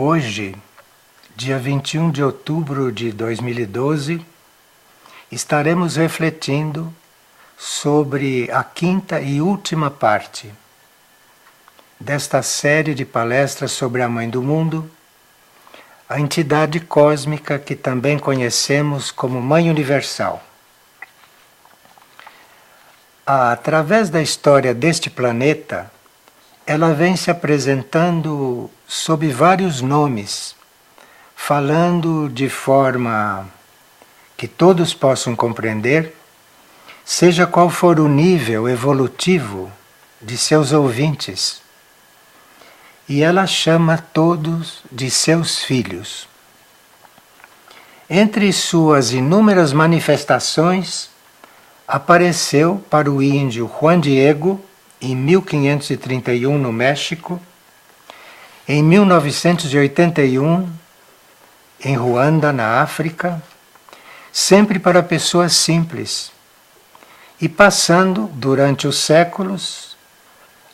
Hoje, dia 21 de outubro de 2012, estaremos refletindo sobre a quinta e última parte desta série de palestras sobre a Mãe do Mundo, a entidade cósmica que também conhecemos como Mãe Universal. Através da história deste planeta, ela vem se apresentando sob vários nomes, falando de forma que todos possam compreender, seja qual for o nível evolutivo de seus ouvintes. E ela chama todos de seus filhos. Entre suas inúmeras manifestações, apareceu para o índio Juan Diego em 1531 no México, em 1981 em Ruanda, na África, sempre para pessoas simples, e passando durante os séculos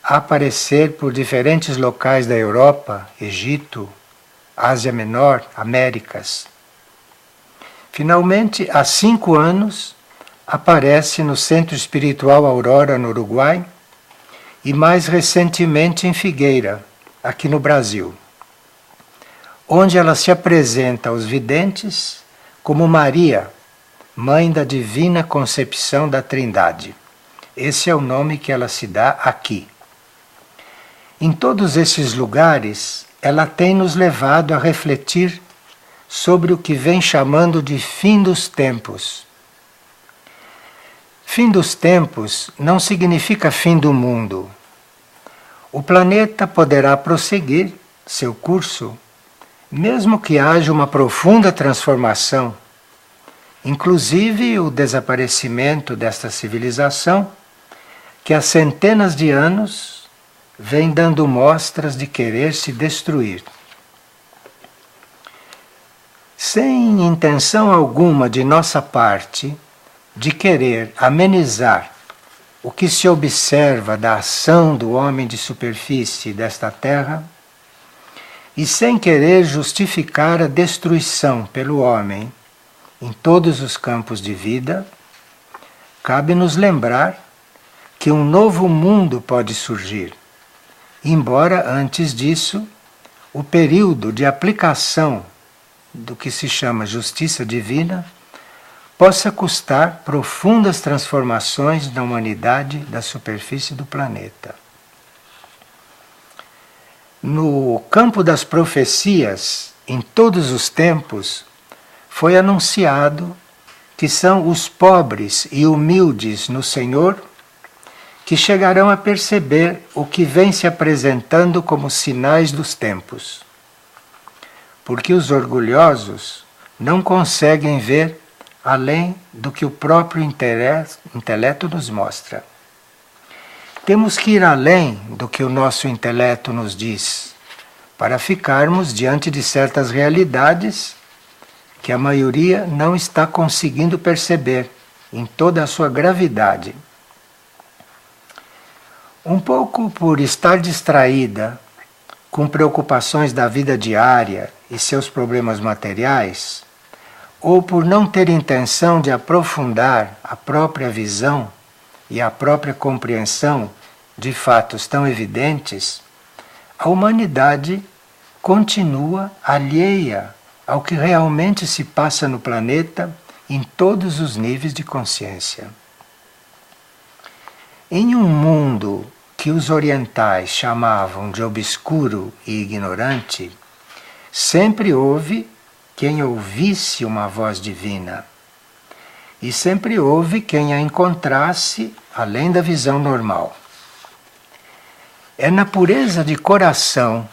a aparecer por diferentes locais da Europa, Egito, Ásia Menor, Américas. Finalmente, há 5 anos, aparece no Centro Espiritual Aurora, no Uruguai, e mais recentemente em Figueira, aqui no Brasil, onde ela se apresenta aos videntes como Maria, Mãe da Divina Concepção da Trindade. Esse é o nome que ela se dá aqui. Em todos esses lugares, ela tem nos levado a refletir sobre o que vem chamando de fim dos tempos. Fim dos tempos não significa fim do mundo. O planeta poderá prosseguir seu curso, mesmo que haja uma profunda transformação, inclusive o desaparecimento desta civilização, que há centenas de anos vem dando mostras de querer se destruir. Sem intenção alguma de nossa parte de querer amenizar o que se observa da ação do homem de superfície desta terra, e sem querer justificar a destruição pelo homem em todos os campos de vida, cabe-nos lembrar que um novo mundo pode surgir, embora antes disso o período de aplicação do que se chama justiça divina possa custar profundas transformações na humanidade da superfície do planeta. No campo das profecias, em todos os tempos, foi anunciado que são os pobres e humildes no Senhor que chegarão a perceber o que vem se apresentando como sinais dos tempos. Porque os orgulhosos não conseguem ver além do que o próprio intelecto nos mostra. Temos que ir além do que o nosso intelecto nos diz, para ficarmos diante de certas realidades que a maioria não está conseguindo perceber em toda a sua gravidade. Um pouco por estar distraída com preocupações da vida diária e seus problemas materiais, ou por não ter intenção de aprofundar a própria visão e a própria compreensão de fatos tão evidentes, a humanidade continua alheia ao que realmente se passa no planeta em todos os níveis de consciência. Em um mundo que os orientais chamavam de obscuro e ignorante, sempre houve quem ouvisse uma voz divina. E sempre houve quem a encontrasse além da visão normal. É na pureza de coração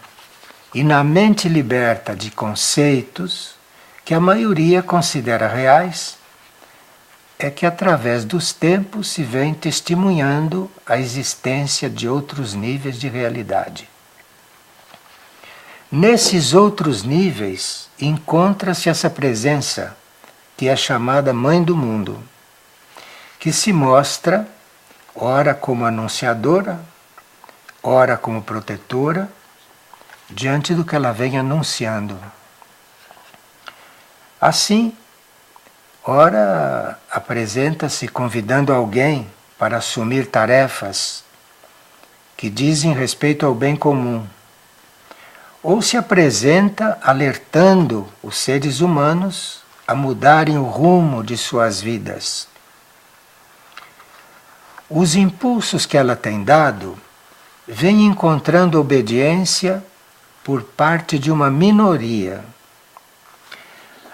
e na mente liberta de conceitos que a maioria considera reais, é que através dos tempos se vem testemunhando a existência de outros níveis de realidade. Nesses outros níveis encontra-se essa presença, que é chamada Mãe do Mundo, que se mostra, ora como anunciadora, ora como protetora, diante do que ela vem anunciando. Assim, ora apresenta-se convidando alguém para assumir tarefas que dizem respeito ao bem comum, ou se apresenta alertando os seres humanos a mudarem o rumo de suas vidas. Os impulsos que ela tem dado vêm encontrando obediência por parte de uma minoria.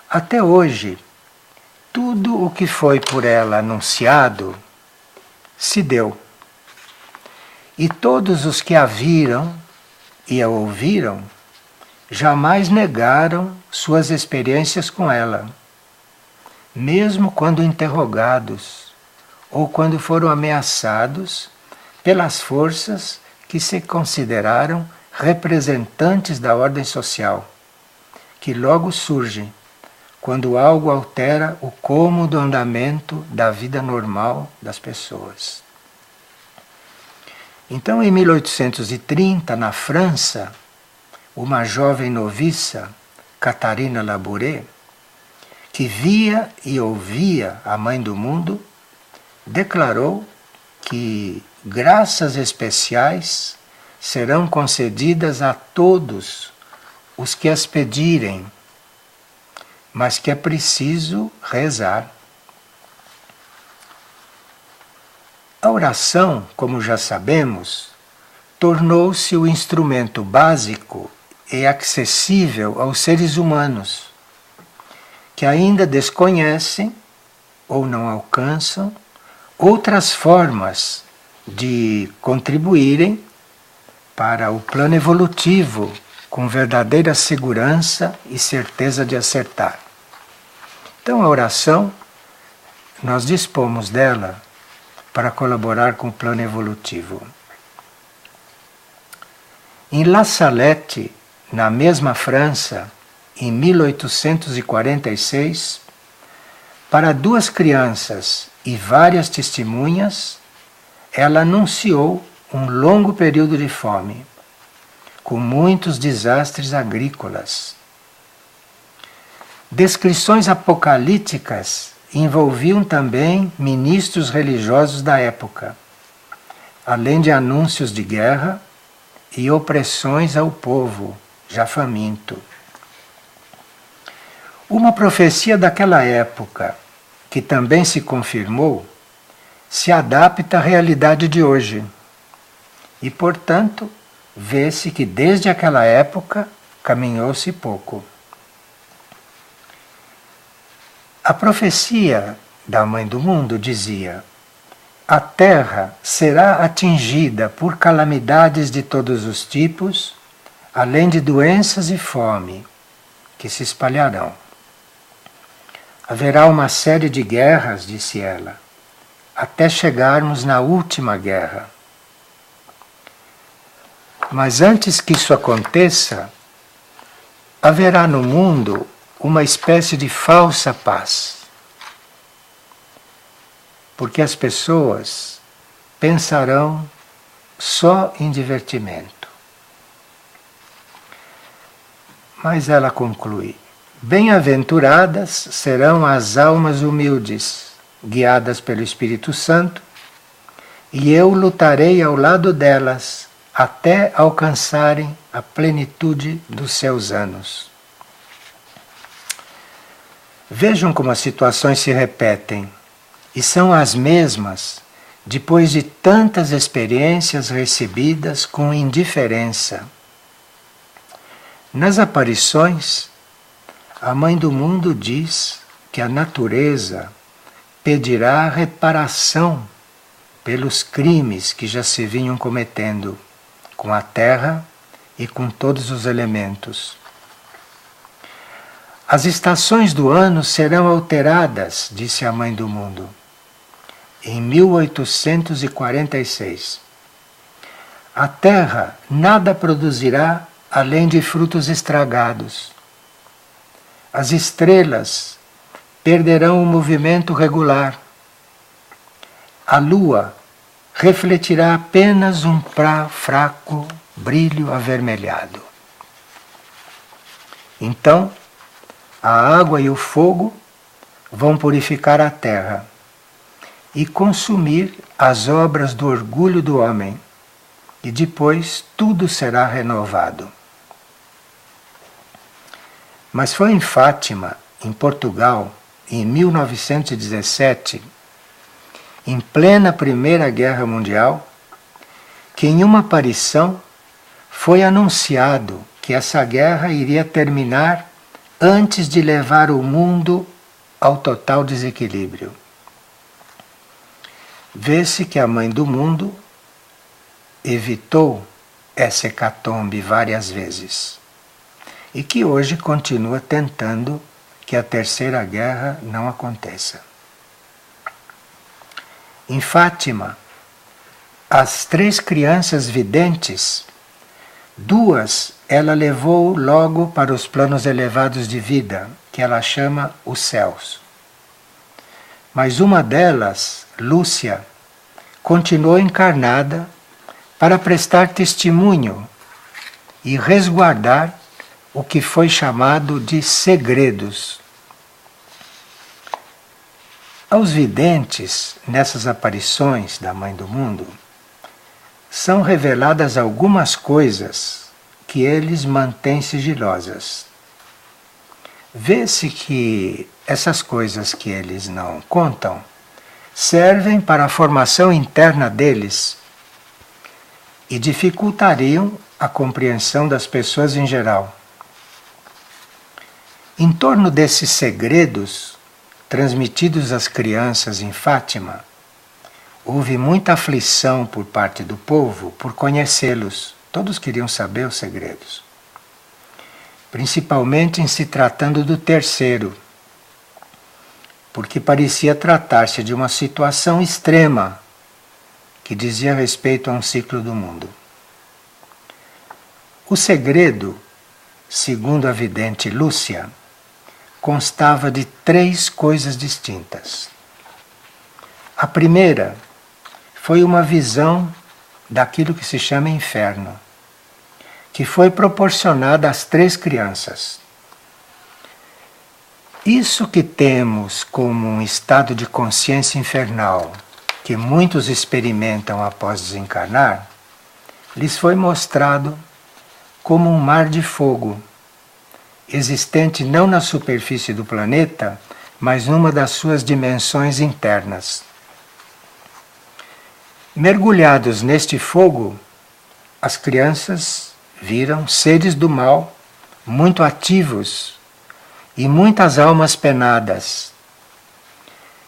Até hoje, tudo o que foi por ela anunciado se deu. E todos os que a viram e a ouviram jamais negaram suas experiências com ela, mesmo quando interrogados ou quando foram ameaçados pelas forças que se consideraram representantes da ordem social, que logo surgem quando algo altera o cômodo andamento da vida normal das pessoas. Então, em 1830, na França, uma jovem noviça, Catarina Labouré, que via e ouvia a Mãe do Mundo, declarou que graças especiais serão concedidas a todos os que as pedirem, mas que é preciso rezar. A oração, como já sabemos, tornou-se o instrumento básico e acessível aos seres humanos, que ainda desconhecem ou não alcançam outras formas de contribuírem para o plano evolutivo com verdadeira segurança e certeza de acertar. Então a oração, nós dispomos dela para colaborar com o plano evolutivo. Em La Salette, na mesma França, em 1846, para 2 crianças e várias testemunhas, ela anunciou um longo período de fome, com muitos desastres agrícolas. Descrições apocalípticas envolviam também ministros religiosos da época, além de anúncios de guerra e opressões ao povo, já faminto. Uma profecia daquela época, que também se confirmou, se adapta à realidade de hoje. E, portanto, vê-se que desde aquela época caminhou-se pouco. A profecia da Mãe do Mundo dizia: a Terra será atingida por calamidades de todos os tipos, além de doenças e fome, que se espalharão. Haverá uma série de guerras, disse ela, até chegarmos na última guerra. Mas antes que isso aconteça, haverá no mundo uma espécie de falsa paz. Porque as pessoas pensarão só em divertimento. Mas ela conclui: bem-aventuradas serão as almas humildes, guiadas pelo Espírito Santo, e eu lutarei ao lado delas até alcançarem a plenitude dos seus anos. Vejam como as situações se repetem, e são as mesmas depois de tantas experiências recebidas com indiferença. Nas aparições, a Mãe do Mundo diz que a natureza pedirá reparação pelos crimes que já se vinham cometendo com a terra e com todos os elementos. As estações do ano serão alteradas, disse a Mãe do Mundo, em 1846. A terra nada produzirá além de frutos estragados. As estrelas perderão o movimento regular. A lua refletirá apenas um fraco brilho avermelhado. Então, a água e o fogo vão purificar a terra e consumir as obras do orgulho do homem, e depois tudo será renovado. Mas foi em Fátima, em Portugal, em 1917, em plena Primeira Guerra Mundial, que em uma aparição foi anunciado que essa guerra iria terminar antes de levar o mundo ao total desequilíbrio. Vê-se que a Mãe do Mundo evitou essa hecatombe várias vezes e que hoje continua tentando que a Terceira Guerra não aconteça. Em Fátima, as 3 crianças videntes, 2 ela levou logo para os planos elevados de vida, que ela chama os céus. Mas uma delas, Lúcia, continuou encarnada para prestar testemunho e resguardar o que foi chamado de segredos. Aos videntes, nessas aparições da Mãe do Mundo, são reveladas algumas coisas que eles mantêm sigilosas. Vê-se que essas coisas que eles não contam servem para a formação interna deles e dificultariam a compreensão das pessoas em geral. Em torno desses segredos transmitidos às crianças em Fátima, houve muita aflição por parte do povo por conhecê-los. Todos queriam saber os segredos. Principalmente em se tratando do terceiro, porque parecia tratar-se de uma situação extrema que dizia respeito a um ciclo do mundo. O segredo, segundo a vidente Lúcia, constava de 3 coisas distintas. A primeira foi uma visão daquilo que se chama inferno, que foi proporcionada às 3 crianças. Isso que temos como um estado de consciência infernal, que muitos experimentam após desencarnar, lhes foi mostrado como um mar de fogo, existente não na superfície do planeta, mas numa das suas dimensões internas. Mergulhados neste fogo, as crianças viram seres do mal muito ativos e muitas almas penadas.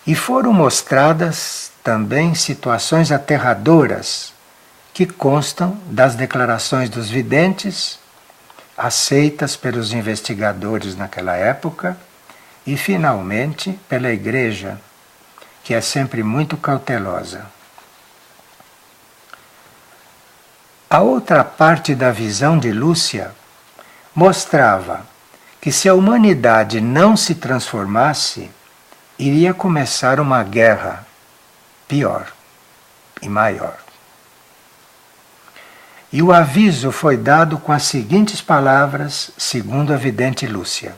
E foram mostradas também situações aterradoras que constam das declarações dos videntes, aceitas pelos investigadores naquela época e, finalmente, pela Igreja, que é sempre muito cautelosa. A outra parte da visão de Lúcia mostrava que se a humanidade não se transformasse, iria começar uma guerra pior e maior. E o aviso foi dado com as seguintes palavras, segundo a vidente Lúcia: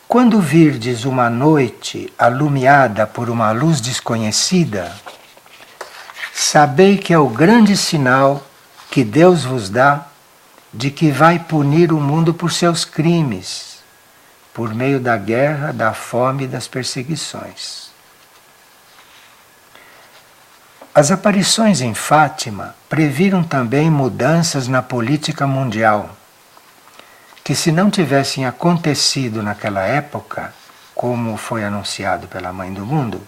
quando virdes uma noite alumiada por uma luz desconhecida, sabei que é o grande sinal que Deus vos dá de que vai punir o mundo por seus crimes, por meio da guerra, da fome e das perseguições. As aparições em Fátima previram também mudanças na política mundial, que se não tivessem acontecido naquela época, como foi anunciado pela Mãe do Mundo,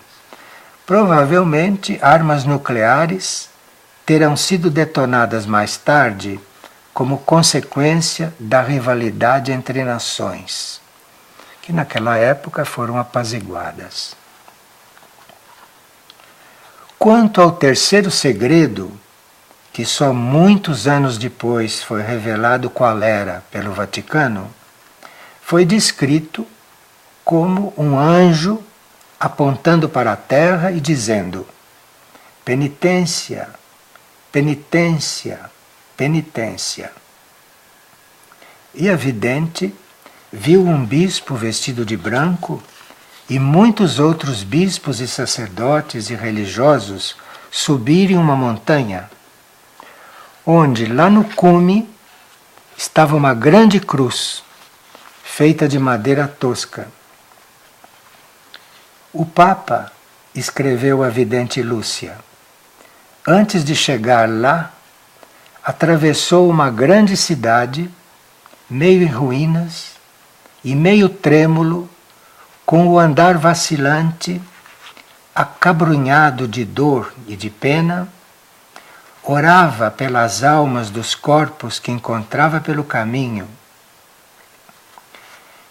provavelmente armas nucleares terão sido detonadas mais tarde como consequência da rivalidade entre nações, que naquela época foram apaziguadas. Quanto ao terceiro segredo, que só muitos anos depois foi revelado qual era pelo Vaticano, foi descrito como um anjo apontando para a terra e dizendo: penitência, penitência, penitência. E a vidente viu um bispo vestido de branco e muitos outros bispos e sacerdotes e religiosos subirem uma montanha, onde lá no cume estava uma grande cruz, feita de madeira tosca. O Papa, escreveu a vidente Lúcia, antes de chegar lá, atravessou uma grande cidade, meio em ruínas e meio trêmulo, com o andar vacilante, acabrunhado de dor e de pena, orava pelas almas dos corpos que encontrava pelo caminho.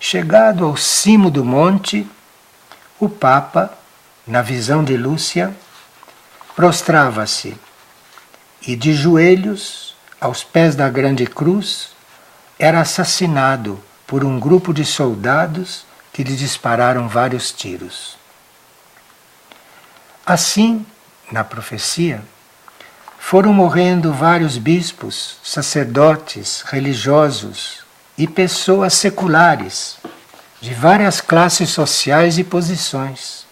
Chegado ao cimo do monte, o Papa, na visão de Lúcia, prostrava-se e, de joelhos, aos pés da grande cruz, era assassinado por um grupo de soldados que lhe dispararam vários tiros. Assim, na profecia, foram morrendo vários bispos, sacerdotes, religiosos e pessoas seculares, de várias classes sociais e posições,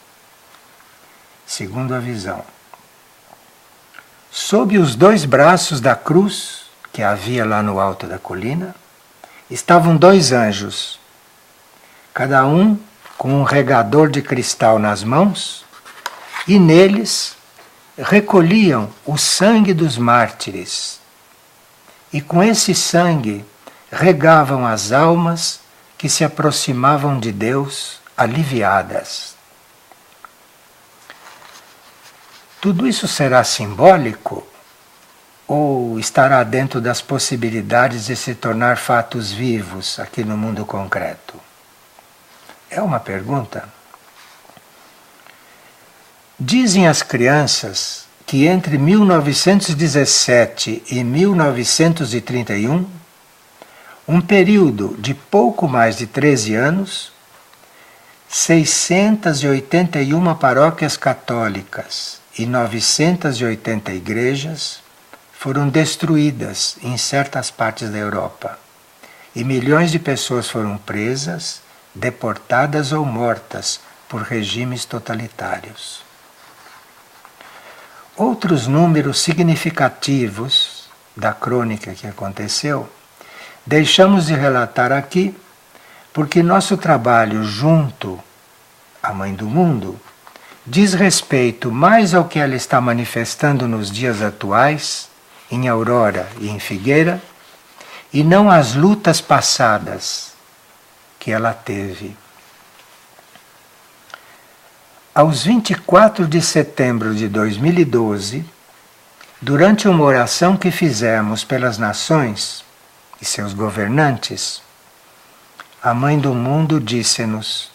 segundo a visão. Sob os 2 braços da cruz, que havia lá no alto da colina, estavam 2 anjos, cada um com um regador de cristal nas mãos, e neles recolhiam o sangue dos mártires. E com esse sangue regavam as almas que se aproximavam de Deus aliviadas. Tudo isso será simbólico ou estará dentro das possibilidades de se tornar fatos vivos aqui no mundo concreto? É uma pergunta. Dizem as crianças que entre 1917 e 1931, um período de pouco mais de 13 anos, 681 paróquias católicas e 980 igrejas foram destruídas em certas partes da Europa, e milhões de pessoas foram presas, deportadas ou mortas por regimes totalitários. Outros números significativos da crônica que aconteceu, deixamos de relatar aqui, porque nosso trabalho junto à Mãe do Mundo diz respeito mais ao que ela está manifestando nos dias atuais, em Aurora e em Figueira, e não às lutas passadas que ela teve. Aos 24 de setembro de 2012, durante uma oração que fizemos pelas nações e seus governantes, a Mãe do Mundo disse-nos: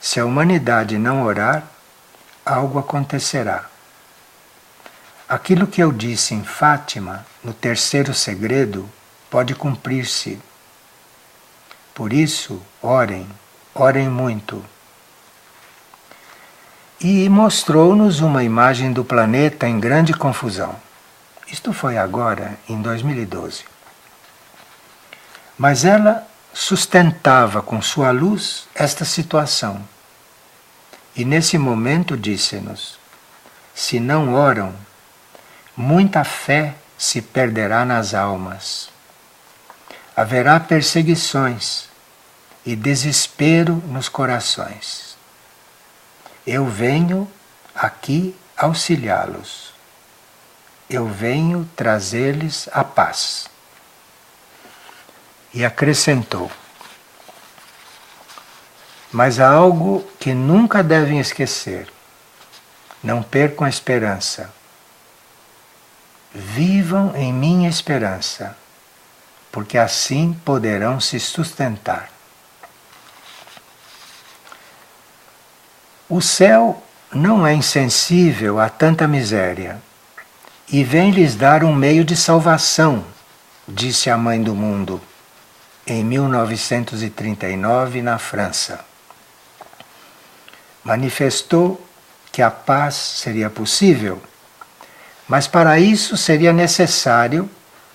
se a humanidade não orar, algo acontecerá. Aquilo que eu disse em Fátima, no terceiro segredo, pode cumprir-se. Por isso, orem, orem muito. E mostrou-nos uma imagem do planeta em grande confusão. Isto foi agora, em 2012. Mas ela sustentava com sua luz esta situação. E nesse momento disse-nos: se não oram, muita fé se perderá nas almas. Haverá perseguições e desespero nos corações. Eu venho aqui auxiliá-los. Eu venho trazer-lhes a paz. E acrescentou: mas há algo que nunca devem esquecer. Não percam a esperança. Vivam em minha esperança, porque assim poderão se sustentar. O céu não é insensível a tanta miséria e vem lhes dar um meio de salvação, disse a Mãe do Mundo, em 1939, na França. Manifestou que a paz seria possível, mas para isso seria necessário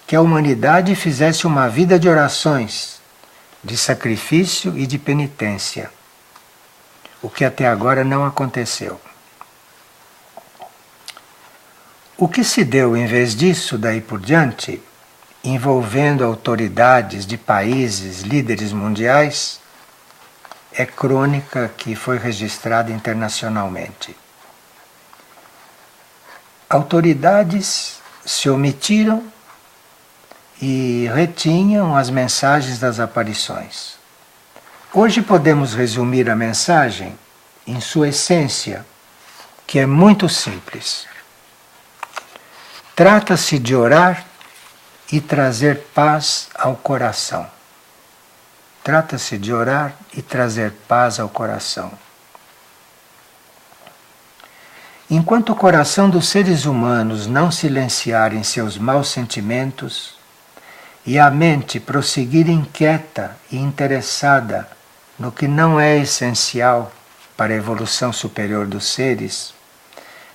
que a humanidade fizesse uma vida de orações, de sacrifício e de penitência, o que até agora não aconteceu. O que se deu em vez disso, daí por diante, envolvendo autoridades de países, líderes mundiais, é crônica que foi registrada internacionalmente. Autoridades se omitiram e retinham as mensagens das aparições. Hoje podemos resumir a mensagem em sua essência, que é muito simples. Trata-se de orar e trazer paz ao coração. Trata-se de orar e trazer paz ao coração. Enquanto o coração dos seres humanos não silenciar em seus maus sentimentos e a mente prosseguir inquieta e interessada no que não é essencial para a evolução superior dos seres,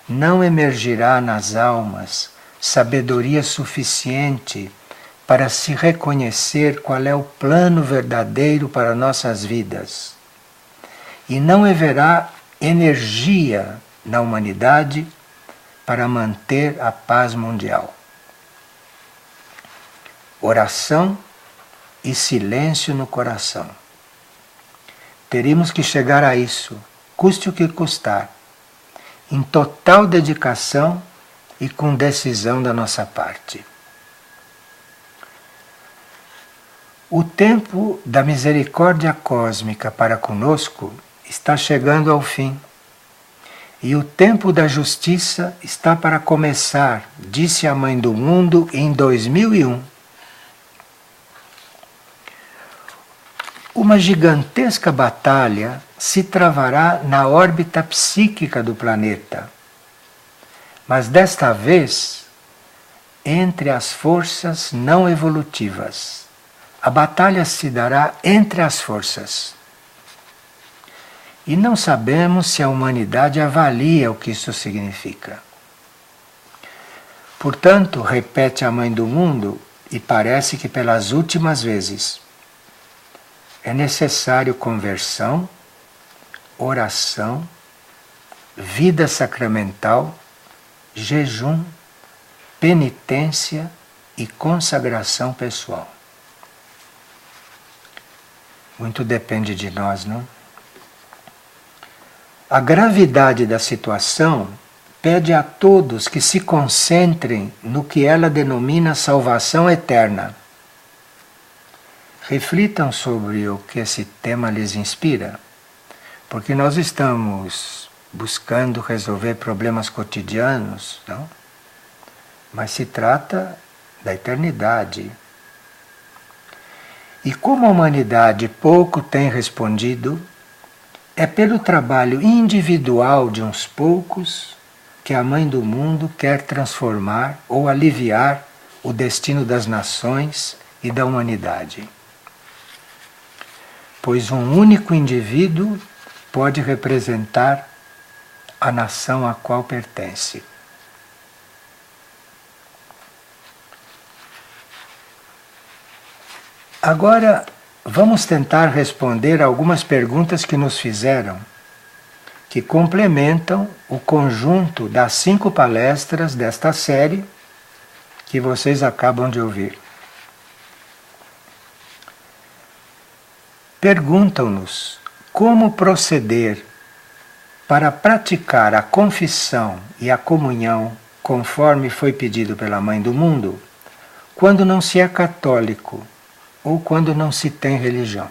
não emergirá nas almas sabedoria suficiente para se reconhecer qual é o plano verdadeiro para nossas vidas. E não haverá energia na humanidade para manter a paz mundial. Oração e silêncio no coração. Teríamos que chegar a isso, custe o que custar, em total dedicação e com decisão da nossa parte. O tempo da misericórdia cósmica para conosco está chegando ao fim. E o tempo da justiça está para começar, disse a Mãe do Mundo em 2001. Uma gigantesca batalha se travará na órbita psíquica do planeta. mas desta vez entre as forças não evolutivas. A batalha se dará entre as forças. E não sabemos se a humanidade avalia o que isso significa. Portanto, repete a Mãe do Mundo, e parece que pelas últimas vezes, é necessário conversão, oração, vida sacramental, jejum, penitência e consagração pessoal. Muito depende de nós, não? A gravidade da situação pede a todos que se concentrem no que ela denomina salvação eterna. Reflitam sobre o que esse tema lhes inspira, porque nós estamos buscando resolver problemas cotidianos, não? Mas se trata da eternidade. E como a humanidade pouco tem respondido, é pelo trabalho individual de uns poucos que a Mãe do Mundo quer transformar ou aliviar o destino das nações e da humanidade. Pois um único indivíduo pode representar a nação a qual pertence. Agora, vamos tentar responder algumas perguntas que nos fizeram, que complementam o conjunto das 5 palestras desta série que vocês acabam de ouvir. Perguntam-nos como proceder para praticar a confissão e a comunhão conforme foi pedido pela Mãe do Mundo, quando não se é católico ou quando não se tem religião.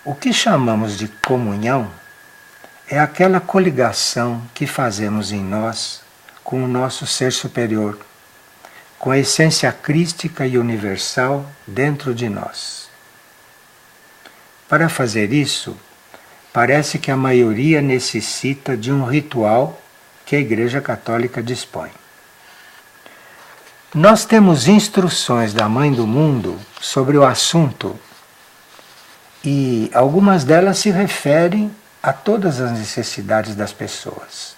O que chamamos de comunhão é aquela coligação que fazemos em nós com o nosso ser superior, com a essência crística e universal dentro de nós. Para fazer isso, parece que a maioria necessita de um ritual que a Igreja Católica dispõe. Nós temos instruções da Mãe do Mundo sobre o assunto e algumas delas se referem a todas as necessidades das pessoas.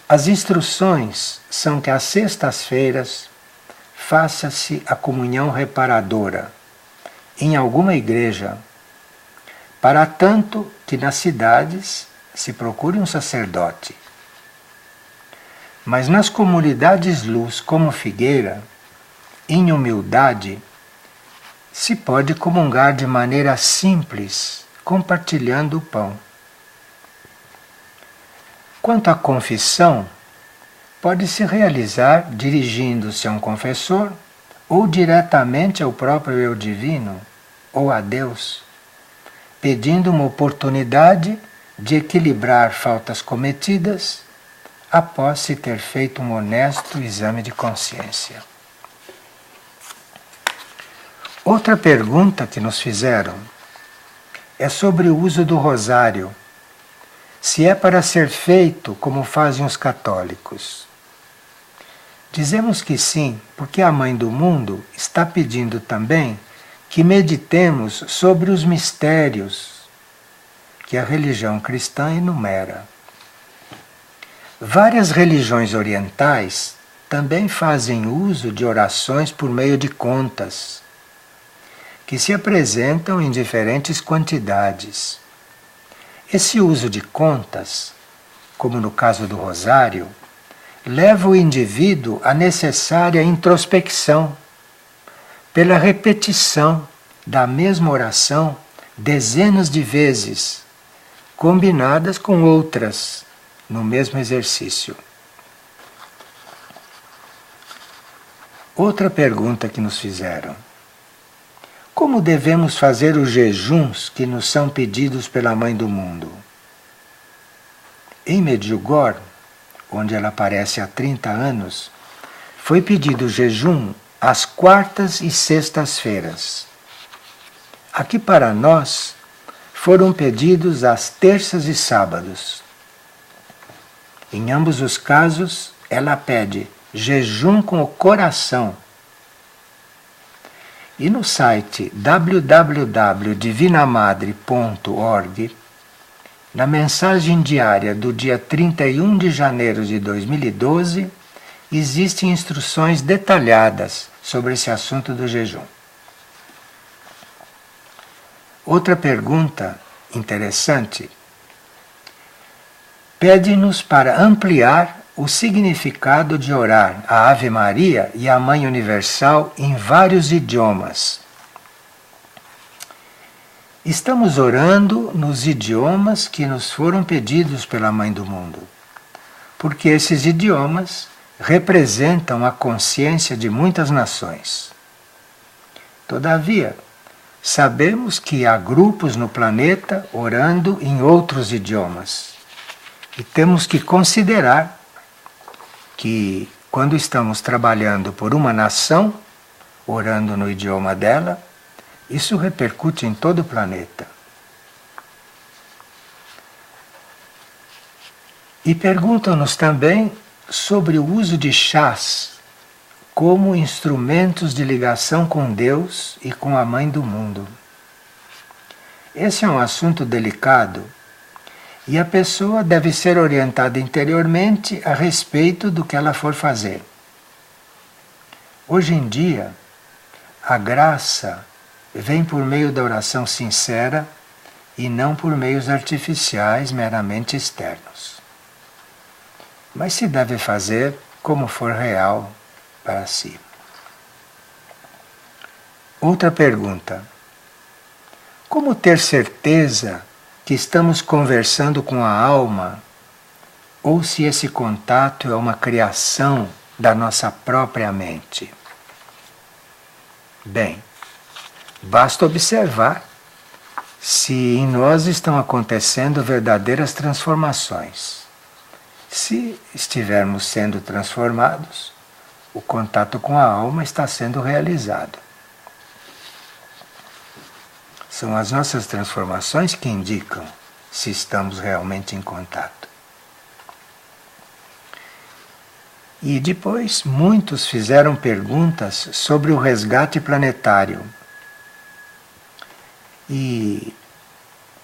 As instruções são que às sextas-feiras faça-se a comunhão reparadora em alguma igreja, para tanto que nas cidades se procure um sacerdote. Mas nas comunidades luz como Figueira, em humildade, se pode comungar de maneira simples, compartilhando o pão. Quanto à confissão, pode-se realizar dirigindo-se a um confessor ou diretamente ao próprio eu divino ou a Deus, pedindo uma oportunidade de equilibrar faltas cometidas após se ter feito um honesto exame de consciência. Outra pergunta que nos fizeram é sobre o uso do rosário. Se é para ser feito como fazem os católicos. Dizemos que sim, porque a Mãe do Mundo está pedindo também que meditemos sobre os mistérios que a religião cristã enumera. Várias religiões orientais também fazem uso de orações por meio de contas, que se apresentam em diferentes quantidades. Esse uso de contas, como no caso do rosário, leva o indivíduo à necessária introspecção, pela repetição da mesma oração dezenas de vezes, combinadas com outras no mesmo exercício. Outra pergunta que nos fizeram: como devemos fazer os jejuns que nos são pedidos pela Mãe do Mundo? Em Medjugorje, onde ela aparece há 30 anos, foi pedido jejum às quartas e sextas-feiras. Aqui para nós, foram pedidos às terças e sábados. Em ambos os casos, ela pede jejum com o coração. E no site www.divinamadre.org, na mensagem diária do dia 31 de janeiro de 2012, existem instruções detalhadas sobre esse assunto do jejum. Outra pergunta interessante pede-nos para ampliar o significado de orar a Ave Maria e a Mãe Universal em vários idiomas. Estamos orando nos idiomas que nos foram pedidos pela Mãe do Mundo, porque esses idiomas representam a consciência de muitas nações. Todavia, sabemos que há grupos no planeta orando em outros idiomas. E temos que considerar que quando estamos trabalhando por uma nação, orando no idioma dela, isso repercute em todo o planeta. E perguntam-nos também sobre o uso de chás como instrumentos de ligação com Deus e com a Mãe do Mundo. Esse é um assunto delicado e a pessoa deve ser orientada interiormente a respeito do que ela for fazer. Hoje em dia, a graça vem por meio da oração sincera e não por meios artificiais meramente externos. Mas se deve fazer como for real para si. Outra pergunta: como ter certeza que estamos conversando com a alma, ou se esse contato é uma criação da nossa própria mente? Bem, basta observar se em nós estão acontecendo verdadeiras transformações. Se estivermos sendo transformados, o contato com a alma está sendo realizado. São as nossas transformações que indicam se estamos realmente em contato. E depois, muitos fizeram perguntas sobre o resgate planetário. E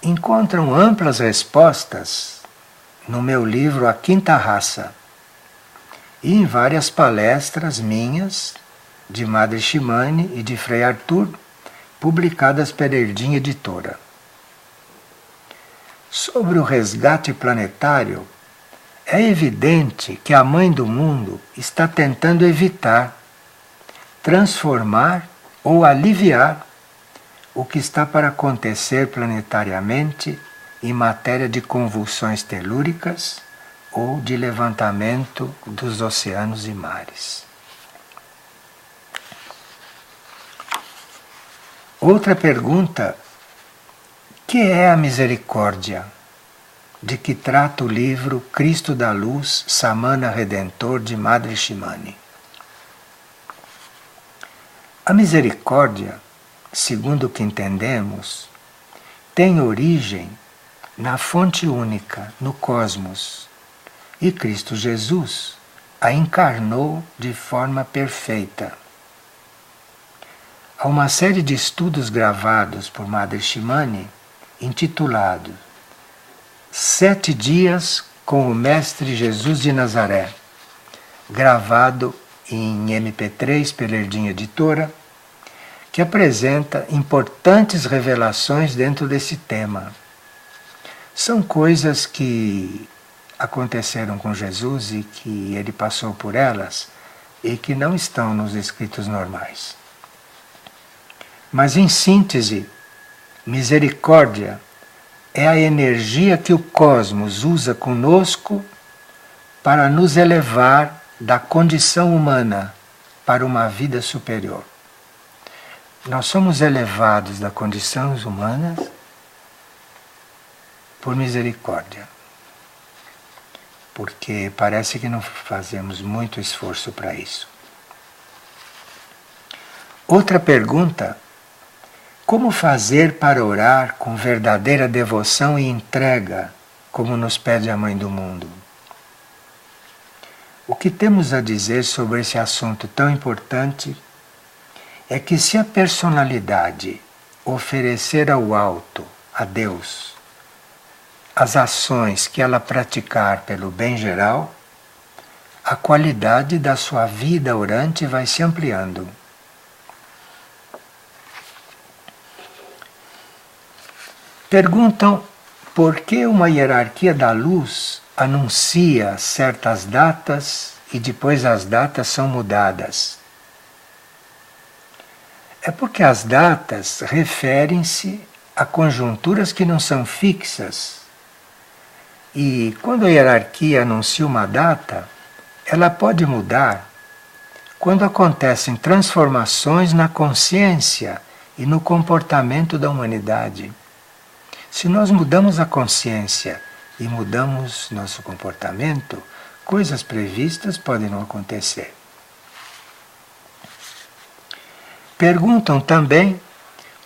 encontram amplas respostas no meu livro A Quinta Raça e em várias palestras minhas, de Madre Ximane e de Frei Arthur, publicadas pela Erdim Editora. Sobre o resgate planetário, é evidente que a Mãe do Mundo está tentando evitar, transformar ou aliviar o que está para acontecer planetariamente em matéria de convulsões telúricas ou de levantamento dos oceanos e mares. Outra pergunta: que é a misericórdia? De que trata o livro Cristo da Luz, Samana Redentor, de Madre Ximane? A misericórdia, segundo o que entendemos, tem origem na fonte única, no cosmos, e Cristo Jesus a encarnou de forma perfeita. Há uma série de estudos gravados por Madre Ximane, intitulado 7 Dias com o Mestre Jesus de Nazaré, gravado em MP3 pela Erdim Editora, que apresenta importantes revelações dentro desse tema. São coisas que aconteceram com Jesus e que ele passou por elas e que não estão nos escritos normais. Mas, em síntese, misericórdia é a energia que o cosmos usa conosco para nos elevar da condição humana para uma vida superior. Nós somos elevados da condição humana por misericórdia, porque parece que não fazemos muito esforço para isso. Outra pergunta: como fazer para orar com verdadeira devoção e entrega, como nos pede a Mãe do Mundo? O que temos a dizer sobre esse assunto tão importante é que se a personalidade oferecer ao alto, a Deus, as ações que ela praticar pelo bem geral, a qualidade da sua vida orante vai se ampliando. Perguntam por que uma hierarquia da luz anuncia certas datas e depois as datas são mudadas. É porque as datas referem-se a conjunturas que não são fixas. E quando a hierarquia anuncia uma data, ela pode mudar quando acontecem transformações na consciência e no comportamento da humanidade. Se nós mudamos a consciência e mudamos nosso comportamento, coisas previstas podem não acontecer. Perguntam também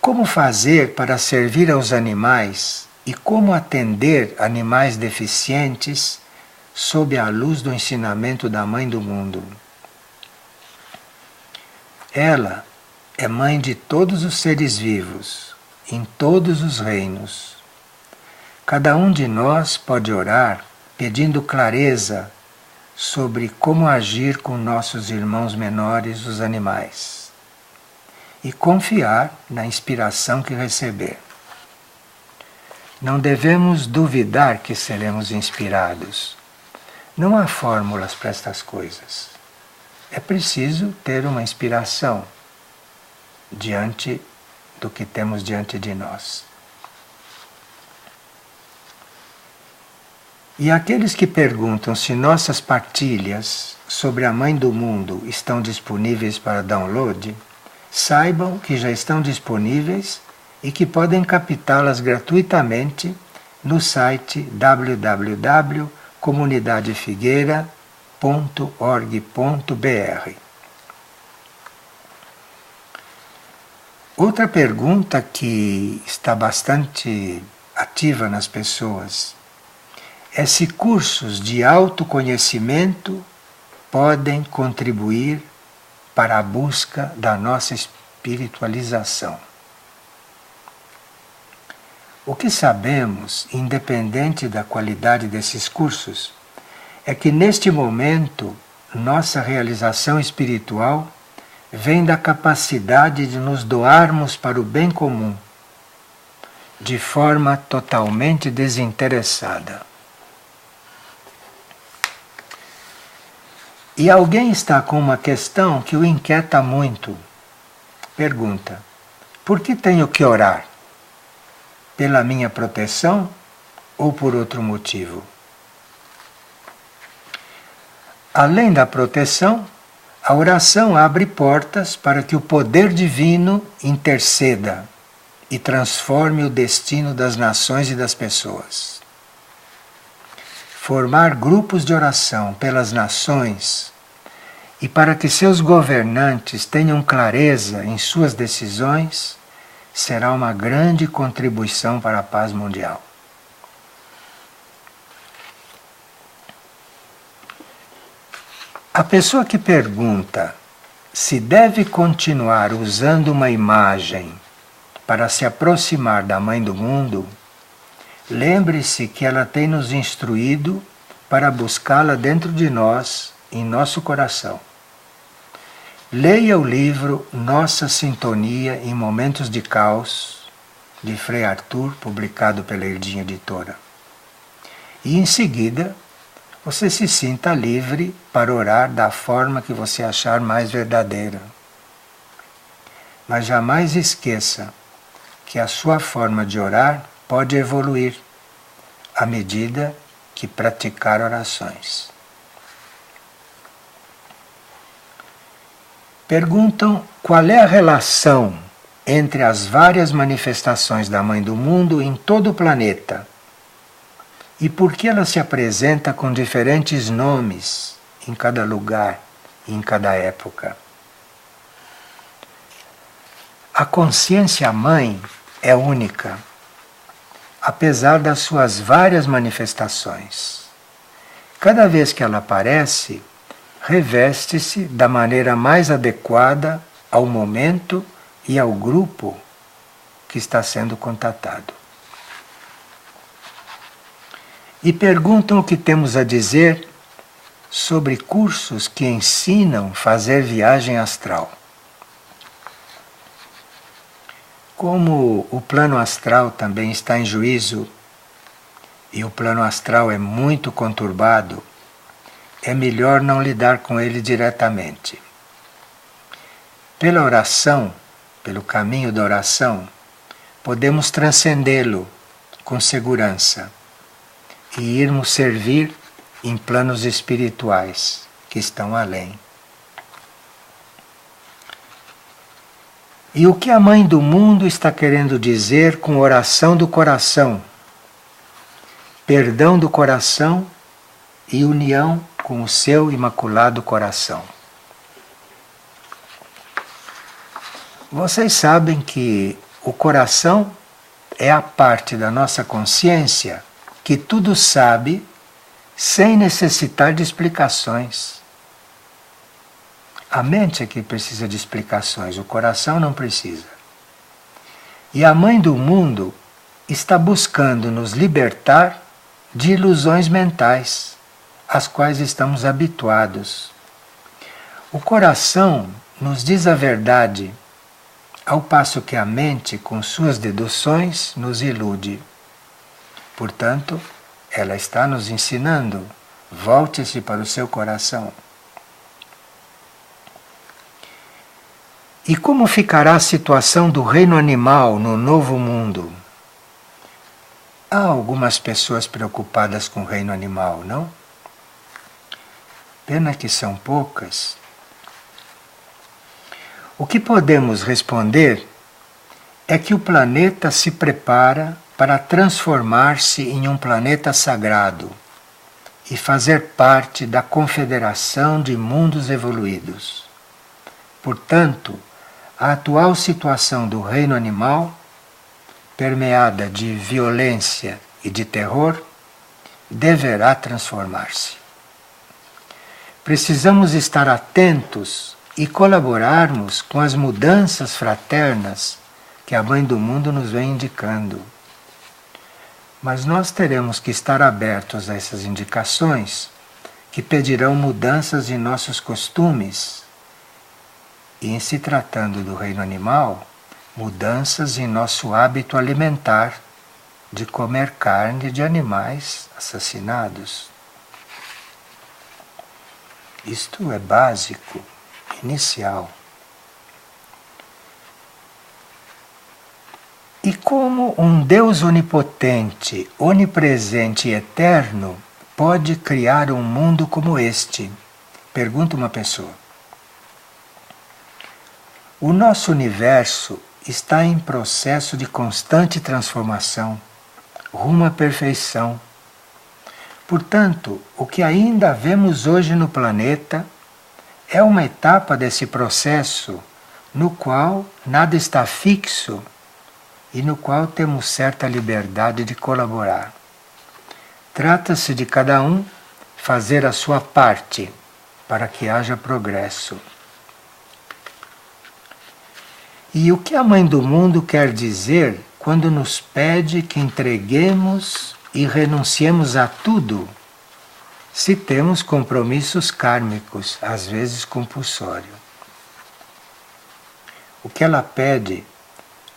como fazer para servir aos animais e como atender animais deficientes sob a luz do ensinamento da Mãe do Mundo. Ela é mãe de todos os seres vivos, em todos os reinos. Cada um de nós pode orar pedindo clareza sobre como agir com nossos irmãos menores, os animais, e confiar na inspiração que receber. Não devemos duvidar que seremos inspirados. Não há fórmulas para estas coisas. É preciso ter uma inspiração diante do que temos diante de nós. E aqueles que perguntam se nossas partilhas sobre a Mãe do Mundo estão disponíveis para download, saibam que já estão disponíveis e que podem captá-las gratuitamente no site www.comunidadefigueira.org.br. Outra pergunta que está bastante ativa nas pessoas é se cursos de autoconhecimento podem contribuir para a busca da nossa espiritualização. O que sabemos, independente da qualidade desses cursos, é que neste momento nossa realização espiritual vem da capacidade de nos doarmos para o bem comum, de forma totalmente desinteressada. E alguém está com uma questão que o inquieta muito. Pergunta: por que tenho que orar? Pela minha proteção ou por outro motivo? Além da proteção, a oração abre portas para que o poder divino interceda e transforme o destino das nações e das pessoas. Formar grupos de oração pelas nações e para que seus governantes tenham clareza em suas decisões será uma grande contribuição para a paz mundial. A pessoa que pergunta se deve continuar usando uma imagem para se aproximar da Mãe do Mundo, lembre-se que ela tem nos instruído para buscá-la dentro de nós, em nosso coração. Leia o livro Nossa Sintonia em Momentos de Caos, de Frei Arthur, publicado pela Erdinha Editora. E em seguida, você se sinta livre para orar da forma que você achar mais verdadeira. Mas jamais esqueça que a sua forma de orar pode evoluir à medida que praticar orações. Perguntam qual é a relação entre as várias manifestações da Mãe do Mundo em todo o planeta e por que ela se apresenta com diferentes nomes em cada lugar e em cada época. A consciência Mãe é única, apesar das suas várias manifestações. Cada vez que ela aparece, reveste-se da maneira mais adequada ao momento e ao grupo que está sendo contatado. E perguntam o que temos a dizer sobre cursos que ensinam a fazer viagem astral. Como o plano astral também está em juízo e o plano astral é muito conturbado, é melhor não lidar com ele diretamente. Pela oração, pelo caminho da oração, podemos transcendê-lo com segurança e irmos servir em planos espirituais que estão além. E o que a Mãe do Mundo está querendo dizer com oração do coração, perdão do coração e união com o seu imaculado coração? Vocês sabem que o coração é a parte da nossa consciência que tudo sabe sem necessitar de explicações. A mente é que precisa de explicações, o coração não precisa. E a Mãe do Mundo está buscando nos libertar de ilusões mentais, às quais estamos habituados. O coração nos diz a verdade, ao passo que a mente, com suas deduções, nos ilude. Portanto, ela está nos ensinando: volte-se para o seu coração. E como ficará a situação do reino animal no novo mundo? Há algumas pessoas preocupadas com o reino animal, não? Pena que são poucas. O que podemos responder é que o planeta se prepara para transformar-se em um planeta sagrado e fazer parte da Confederação de Mundos Evoluídos. Portanto, a atual situação do reino animal, permeada de violência e de terror, deverá transformar-se. Precisamos estar atentos e colaborarmos com as mudanças fraternas que a Mãe do Mundo nos vem indicando. Mas nós teremos que estar abertos a essas indicações que pedirão mudanças em nossos costumes e, em se tratando do reino animal, mudanças em nosso hábito alimentar de comer carne de animais assassinados. Isto é básico, inicial. E como um Deus onipotente, onipresente e eterno pode criar um mundo como este? Pergunta uma pessoa. O nosso universo está em processo de constante transformação, rumo à perfeição. Portanto, o que ainda vemos hoje no planeta é uma etapa desse processo no qual nada está fixo e no qual temos certa liberdade de colaborar. Trata-se de cada um fazer a sua parte para que haja progresso. E o que a Mãe do Mundo quer dizer quando nos pede que entreguemos e renunciemos a tudo, se temos compromissos kármicos, às vezes compulsórios? O que ela pede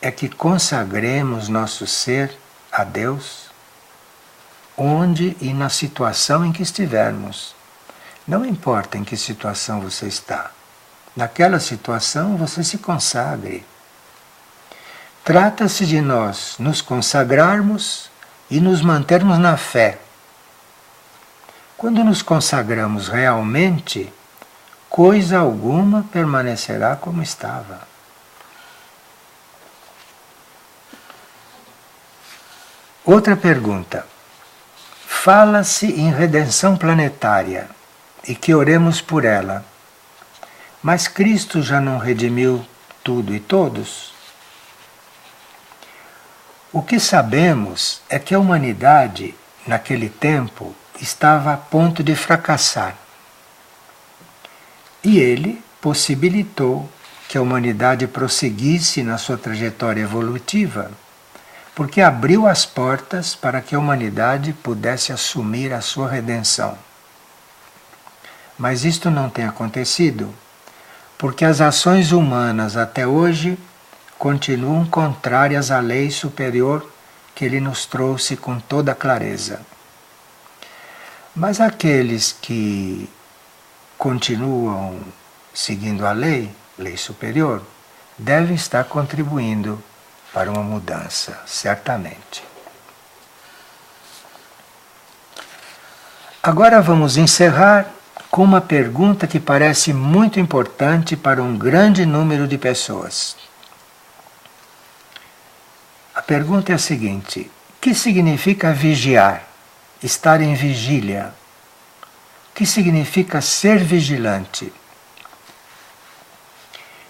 é que consagremos nosso ser a Deus, onde e na situação em que estivermos. Não importa em que situação você está. Naquela situação você se consagre. Trata-se de nós nos consagrarmos e nos mantermos na fé. Quando nos consagramos realmente, coisa alguma permanecerá como estava. Outra pergunta. Fala-se em redenção planetária e que oremos por ela. Mas Cristo já não redimiu tudo e todos? O que sabemos é que a humanidade, naquele tempo, estava a ponto de fracassar. E ele possibilitou que a humanidade prosseguisse na sua trajetória evolutiva, porque abriu as portas para que a humanidade pudesse assumir a sua redenção. Mas isto não tem acontecido, porque as ações humanas até hoje continuam contrárias à lei superior que ele nos trouxe com toda clareza. Mas aqueles que continuam seguindo a lei superior, devem estar contribuindo para uma mudança, certamente. Agora vamos encerrar com uma pergunta que parece muito importante para um grande número de pessoas. A pergunta é a seguinte: o que significa vigiar, estar em vigília? O que significa ser vigilante?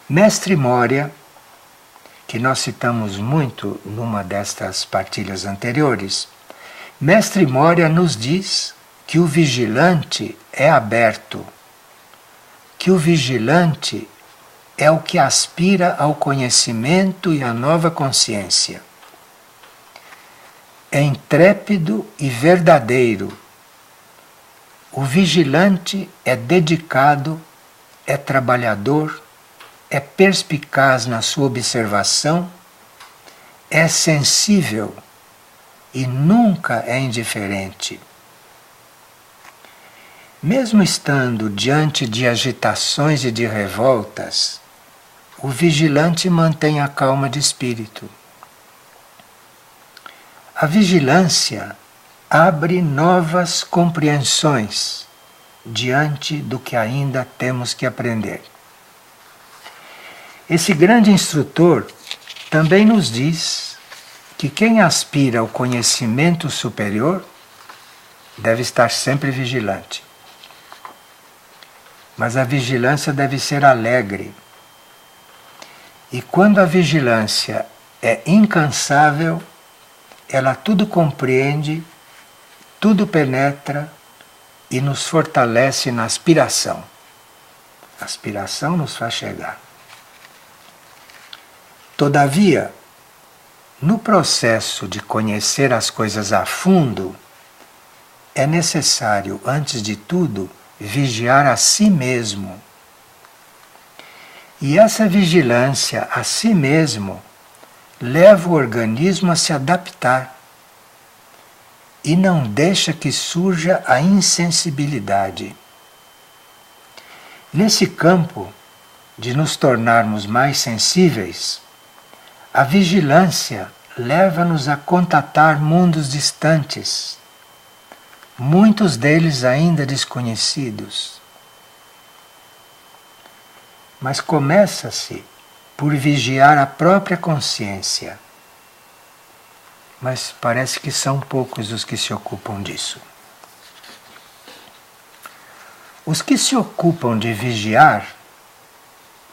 Mestre Moria, que nós citamos muito numa destas partilhas anteriores, Mestre Moria nos diz que o vigilante é aberto, que o vigilante é o que aspira ao conhecimento e à nova consciência. É intrépido e verdadeiro. O vigilante é dedicado, é trabalhador, é perspicaz na sua observação, é sensível e nunca é indiferente. Mesmo estando diante de agitações e de revoltas, o vigilante mantém a calma de espírito. A vigilância abre novas compreensões diante do que ainda temos que aprender. Esse grande instrutor também nos diz que quem aspira ao conhecimento superior deve estar sempre vigilante. Mas a vigilância deve ser alegre. E quando a vigilância é incansável, ela tudo compreende, tudo penetra e nos fortalece na aspiração. A aspiração nos faz chegar. Todavia, no processo de conhecer as coisas a fundo, é necessário, antes de tudo, vigiar a si mesmo. E essa vigilância a si mesmo leva o organismo a se adaptar e não deixa que surja a insensibilidade. Nesse campo de nos tornarmos mais sensíveis, a vigilância leva-nos a contatar mundos distantes, muitos deles ainda desconhecidos. Mas começa-se por vigiar a própria consciência. Mas parece que são poucos os que se ocupam disso. Os que se ocupam de vigiar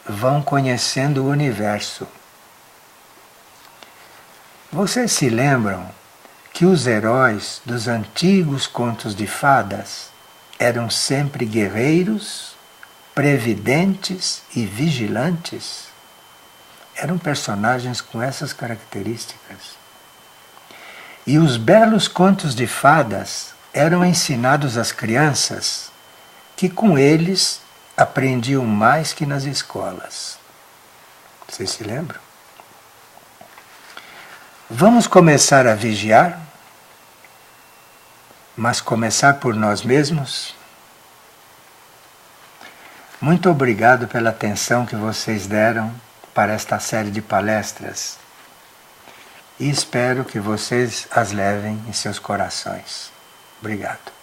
vão conhecendo o universo. Vocês se lembram que os heróis dos antigos contos de fadas eram sempre guerreiros, previdentes e vigilantes? Eram personagens com essas características. E os belos contos de fadas eram ensinados às crianças, que com eles aprendiam mais que nas escolas. Vocês se lembram? Vamos começar a vigiar, mas começar por nós mesmos? Muito obrigado pela atenção que vocês deram para esta série de palestras e espero que vocês as levem em seus corações. Obrigado.